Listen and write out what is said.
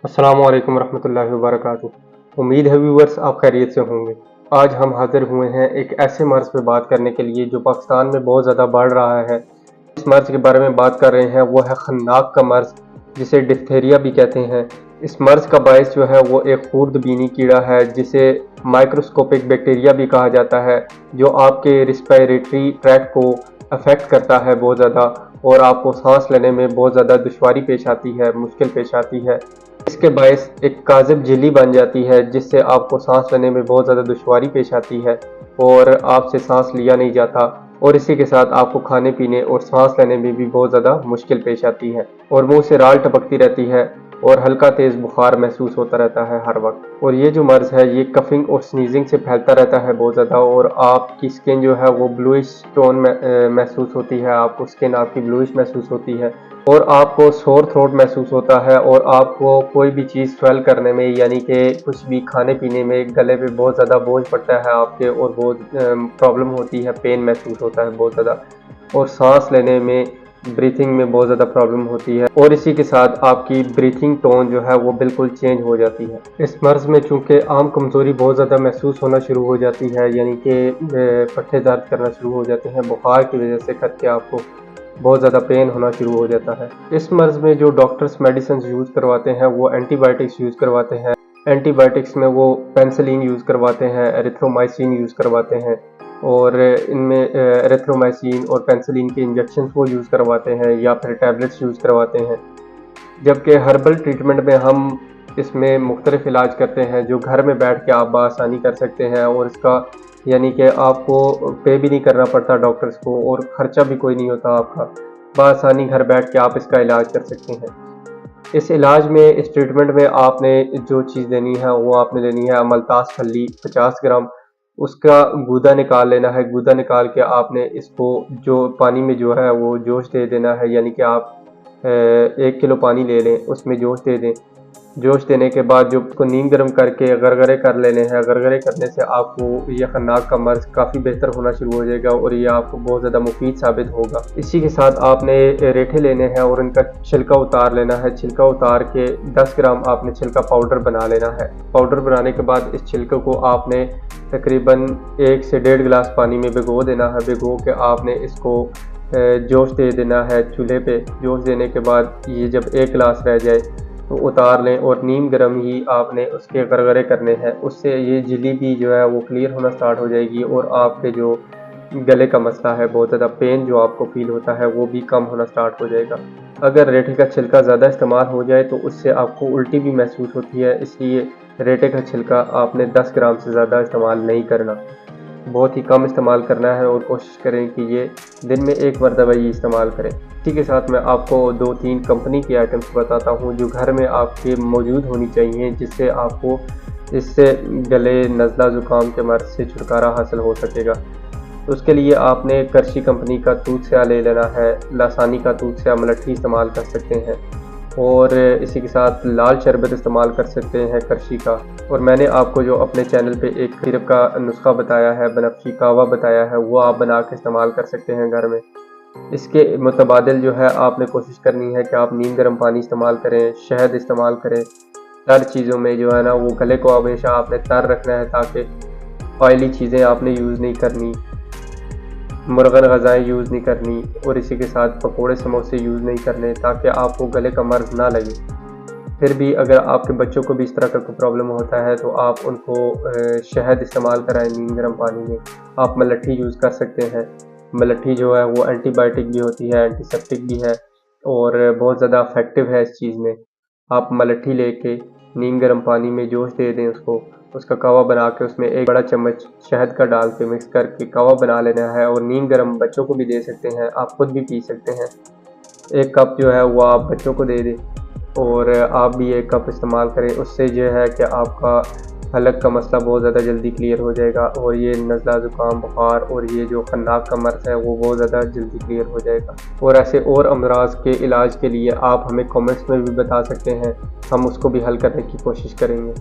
अस्सलामु अलैकुम रहमतुल्लाहि वबरकातुहू। उम्मीद है व्यूअर्स आप खैरियत से होंगे। आज हम हाजिर हुए हैं एक ऐसे मर्ज़ पे बात करने के लिए जो पाकिस्तान में बहुत ज़्यादा बढ़ रहा है। इस मर्ज़ के बारे में बात कर रहे हैं, वो है खन्नाक का मर्ज़, जिसे डिप्थेरिया भी कहते हैं। इस मर्ज़ का बाइस जो है वो एक खूरदबीनी कीड़ा है, जिसे माइक्रोस्कोपिक बैक्टीरिया भी कहा जाता है, जो आपके रिस्पिरेटरी ट्रैक्ट को अफेक्ट करता है बहुत ज़्यादा, और आपको सांस लेने में बहुत ज़्यादा दुश्वारी पेश आती है, मुश्किल पेश आती है। इसके बायस एक काज़िब झिल्ली बन जाती है, जिससे आपको सांस लेने में बहुत ज़्यादा दुश्वारी पेश आती है और आपसे सांस लिया नहीं जाता, और इसी के साथ आपको खाने पीने और सांस लेने में भी बहुत ज़्यादा मुश्किल पेश आती है, और मुंह से राल टपकती रहती है और हल्का तेज़ बुखार महसूस होता रहता है हर वक्त। और ये जो मर्ज़ है ये कफिंग और स्नीजिंग से फैलता रहता है बहुत ज़्यादा, और आपकी स्किन जो है वो ब्लूइश टोन में महसूस होती है, आपको स्किन आपकी ब्लूइश महसूस होती है, और आपको सोर थ्रोट महसूस होता है, और आपको कोई भी चीज़ स्वेल करने में, यानी कि कुछ भी खाने पीने में गले पे बहुत ज़्यादा बोझ पड़ता है आपके, और बहुत प्रॉब्लम होती है, पेन महसूस होता है बहुत ज़्यादा, और सांस लेने में, ब्रीथिंग में बहुत ज़्यादा प्रॉब्लम होती है, और इसी के साथ आपकी ब्रीथिंग टोन जो है वो बिल्कुल चेंज हो जाती है। इस मर्ज़ में चूँकि आम कमज़ोरी बहुत ज़्यादा महसूस होना शुरू हो जाती है, यानी कि पट्टे दर्द करना शुरू हो जाते हैं बुखार की वजह से, करके आपको बहुत ज़्यादा पेन होना शुरू हो जाता है। इस मर्ज़ में जो डॉक्टर्स मेडिसिन यूज़ करवाते हैं वो एंटीबायोटिक्स यूज़ करवाते हैं। एंटीबायोटिक्स में वो पेनिसिलिन यूज़ करवाते हैं, एरिथ्रोमाइसिन यूज़ करवाते हैं, और इनमें एरिथ्रोमाइसिन और पेनिसिलिन के इंजेक्शन वो यूज़ करवाते हैं, या फिर टैबलेट्स यूज़ करवाते हैं। जबकि हर्बल ट्रीटमेंट में हम इसमें मुख्तलिफ इलाज करते हैं, जो घर में बैठ के आप बआसानी कर सकते हैं, और इसका यानी कि आपको पे भी नहीं करना पड़ता डॉक्टर्स को, और ख़र्चा भी कोई नहीं होता आपका। बआसानी घर बैठ के आप इसका इलाज कर सकते हैं। इस इलाज में, इस ट्रीटमेंट में आपने जो चीज़ लेनी है वो आपने लेनी है अमलतास फली 50 ग्राम। उसका गूदा निकाल लेना है। गूदा निकाल के आपने इसको जो पानी में जो है वो जोश दे देना है, यानी कि आप 1 किलो पानी ले लें, उसमें जोश दे दें। जोश देने के बाद जो उसको नीम गर्म करके गरगरे कर लेने हैं। गरगरे करने से आपको ये खन्नाक का मर्ज़ काफ़ी बेहतर होना शुरू हो जाएगा, और ये आपको बहुत ज़्यादा मुफीद साबित होगा। इसी के साथ आपने रेठे लेने हैं और इनका छिलका उतार लेना है। छिलका उतार के 10 ग्राम आपने छिलका पाउडर बना लेना है। पाउडर बनाने के बाद इस छिलके को आपने तकरीबन 1 से 1.5 गिलास पानी में भिगो देना है। भिगो के आपने इसको जोश दे देना है चूल्हे पे। जोश देने के बाद ये जब 1 गिलास रह जाए तो उतार लें, और नीम गर्म ही आपने उसके गरगरे करने हैं। उससे ये झिल्ली भी जो है वो क्लियर होना स्टार्ट हो जाएगी, और आपके जो गले का मसला है, बहुत ज़्यादा पेन जो आपको फील होता है, वो भी कम होना स्टार्ट हो जाएगा। अगर रेठे का छिलका ज़्यादा इस्तेमाल हो जाए तो उससे आपको उल्टी भी महसूस होती है, इसलिए रेठे का छिलका आपने 10 ग्राम से ज़्यादा इस्तेमाल नहीं करना, बहुत ही कम इस्तेमाल करना है, और कोशिश करें कि ये दिन में 1 मरतबा ही इस्तेमाल करें। इसी के साथ मैं आपको 2-3 कंपनी की आइटम्स बताता हूँ जो घर में आपके मौजूद होनी चाहिए, जिससे आपको इससे गले, नज़ला, ज़ुकाम के मर्ज़ से छुटकारा हासिल हो सकेगा। तो उसके लिए आपने करशी कंपनी का दूध स्याह ले लेना है। लासानी का दूध स्याह मलट्ठी इस्तेमाल कर सकते हैं, और इसी के साथ लाल शरबत इस्तेमाल कर सकते हैं करशी का। और मैंने आपको जो अपने चैनल पे एक सिरप का नुस्खा बताया है, बनफशी कावा बताया है, वो आप बना के इस्तेमाल कर सकते हैं घर में। इसके मुतबादिल जो है आपने कोशिश करनी है कि आप नीम गर्म पानी इस्तेमाल करें, शहद इस्तेमाल करें। तर चीज़ों में जो है ना वो गले को हमेशा आपने तर रखना है, ताकि ऑयली चीज़ें आपने यूज़ नहीं करनी, मुर्गन ग़ज़ाएँ यूज़ नहीं करनी, और इसी के साथ पकोड़े समोसे यूज़ नहीं करने, ताकि आपको गले का मर्ज़ ना लगे। फिर भी अगर आपके बच्चों को भी इस तरह का कोई प्रॉब्लम होता है तो आप उनको शहद इस्तेमाल कराएं नीम गर्म पानी में। आप मलट्ठी यूज़ कर सकते हैं। मलट्ठी जो है वो एंटीबायोटिक भी होती है, एंटीसेप्टिक भी है, और बहुत ज़्यादा इफेक्टिव है इस चीज़ में। आप मलट्ठी लेके नीम गर्म पानी में जोश दे दें उसको, उसका कावा बना के उसमें 1 बड़ा चम्मच शहद का डाल के मिक्स करके कावा बना लेना है, और नीम गर्म बच्चों को भी दे सकते हैं, आप खुद भी पी सकते हैं। 1 कप जो है वो आप बच्चों को दे दें, और आप भी 1 कप इस्तेमाल करें। उससे जो है कि आपका हलक का मसला बहुत ज़्यादा जल्दी क्लियर हो जाएगा, और ये नज़ला, ज़ुकाम, बुखार और ये जो खन्नाक का मर्ज़ है वो बहुत ज़्यादा जल्दी क्लियर हो जाएगा। और ऐसे और अमराज के इलाज के लिए आप हमें कमेंट्स में भी बता सकते हैं, हम उसको भी हल करने की कोशिश करेंगे।